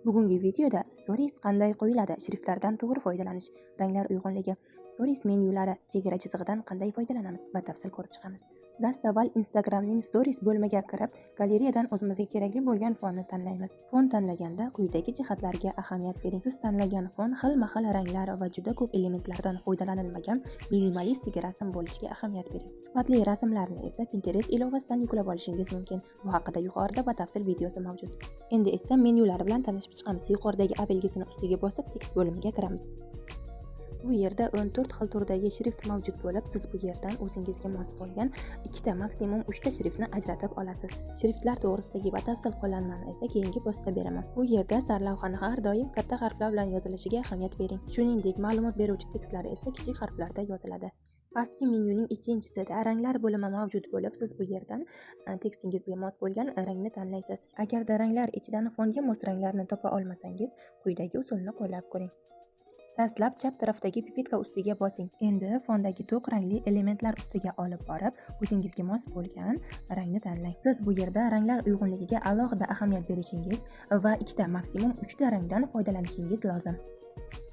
Bugungi videoda Stories qanday qo'yiladi, shriftlardan to'g'ri foydalanish, ranglar uyg'unligi, Stories menyulari, chegara chizig'idan qanday foydalanamiz batafsil ko'rib chiqamiz. Dastavval Instagramning Stories bo'limiga kirib, galeriyadan o'zimizga kerakli bo'lgan fonni tanlaymiz. Fon tanlaganda quyidagi jihatlarga ahamiyat bering. Siz tanlagan fon xilma-xil ranglar va juda ko'p elementlardan foydalanilmagan minimalistik rasm bo'lishiga ahamiyat bering. Sifatli rasmlarni esa Pinterest ilovasidan yuklab olishingiz mumkin. Bu haqida yuqorida batafsil videosi mavjud. Endi esa menyular bilan tanishib chiqamiz. Yuqoridagi A belgisini ustiga bosib, tekst bo'limiga kiramiz. Bu yerda 14 xil turdagi shrift mavjud bo'lib, siz bu yerdan o'zingizga mos bo'lgan ikkita, maksimum 3 ta shriftni ajratib olasiz. Shriftlar to'g'risidagi batafsil qo'llanmani esa keyingi postda beraman. Bu yerda sarlavhani har doim katta harflar bilan yozilishiga ahamiyat bering. Shuningdek, ma'lumot beruvchi tekstlar esa kichik harflarda yoziladi. Pastki menyuning ikkinchisida ranglar bo'limi mavjud bo'lib, siz bu yerdan tekstingizga mos bo'lgan rangni tanlaysiz. Agarda ranglar ichidan fonga mos ranglarni topa olmasangiz, quyidagi usulni qo'llab ko'ring. Dastlab chap tarafdagi pipetka ustiga bosing. Endi fondagi to'q rangli elementlar ustiga olib borib, o'zingizga mos bo'lgan rangni tanlang. Siz bu yerda ranglar uyg'unligiga alohida ahamiyat berishingiz va ikkita, maksimum 3 ta rangdan foydalanishingiz lozim.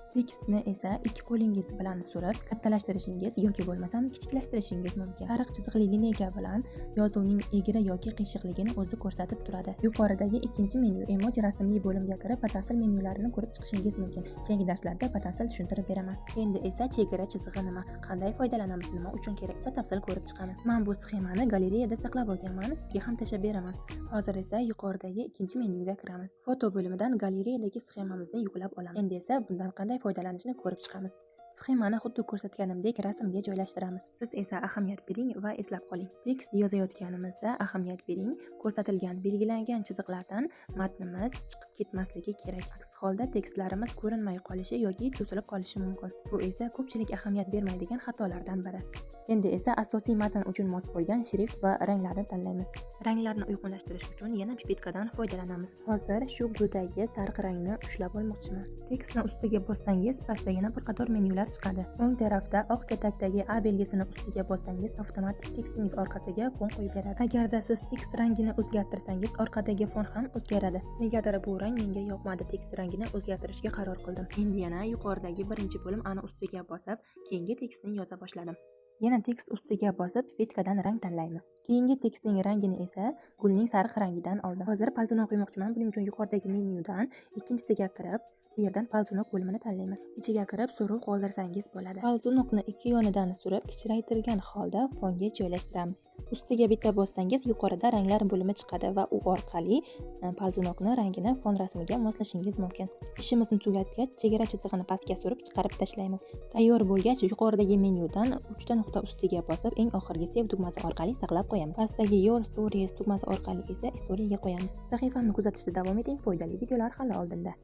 Tekstni esa ikki qo'lingiz bilan surib kattalashtirishingiz yoki bo'lmasam kichiklashtirishingiz mumkin. Sariq chiziqli lineyka bilan yozuvning egri yoki qiyshiqligini o'zi ko'rsatib turadi. Yuqoridagi ikkinchi menyu emoji rasmli bo'limga kirib batafsil menyularini ko'rib chiqishingiz mumkin. Keyingi darslarda batafsil tushuntirib beraman. Endi esa chegara chizig'i nima, qanday foydalanamiz, nima uchun kerak batafsil ko'rib chiqamiz. Men bu sxemani galereyada saqlab olganman, sizga ham tashlab beraman. Hozir esa yuqoridagi ikkinchi menyuga kiramiz. Foto bo'limidan galereyadagi sxemamizni yuklab olamiz. Endi esa bundan qanday foydalanishni ko'rib chiqamiz. Sxemani xuddi ko'rsatganimdek rasmga joylashtiramiz. Siz esa ahamiyat bering va eslab qoling. Tekst yozayotganimizda ahamiyat bering, ko'rsatilgan belgilangan chiziqlardan matnimiz chiqib ketmasligi kerak. Aks holda tekstlarimiz ko'rinmay qolishi yoki to'silib qolishi mumkin. Bu esa ko'pchilik ahamiyat bermaydigan xatolardan biri. Endi esa asosiy matn uchun mos bo'lgan shrift va ranglarni tanlaymiz. Ranglarni uyg'unlashtirish uchun yana pipetkadan foydalanamiz. Hozir shu guldagi sariq rangni ushlab olmoqchiman. Tekstni ustiga bossangiz, pastda yana bir qator menyular chiqadi. O'ng tarafda oq katakdagi A belgisini ustiga bossangiz, avtomatik tekstingiz orqasiga fon qo'yib beradi. Agarda siz tekst rangini o'zgartirsangiz, orqadagi fon ham o'zgaradi. Negadir bu rang menga yoqmadi, tekst rangini o'zgartirishga qaror qildim. Endi yana yuqoridagi birinchi bo'lim ana ustiga bosib, keyingi tekstni yoza boshladim. Yana tekst ustiga bosib, pipetkadan rang tanlaymiz. Keyingi tekstning rangini esa gulning sariq rangidan oldim. Hozir palzuni qo'ymoqchiman. Buning uchun yuqoridagi menyudan ikkinchisiga kirib, bu yerdan palzunok bo'limini tanlaymiz. Ichiga kirib suruq qoldirsangiz bo'ladi. Palzunokni ikki yonidan surib, kichraytirgan holda fonga joylashtiramiz. Ustiga bitta bossangiz, yuqorida ranglar bo'limi chiqadi va u orqali palzunokni rangini fon rasmiga moslashingiz mumkin. Ishimizni tugatgach, chegara chizig'ini pastga surib chiqarib tashlaymiz. Tayyor bo'lgach, yuqoridagi menyudan 3 ta nuqta ustiga bosib, eng oxirgi save tugmasi orqali saqlab qo'yamiz. Pastdagi Your Stories tugmasi orqali esa storyga qo'yamiz. Sahifamni kuzatishda davom eting, foydali videolar hali oldinda.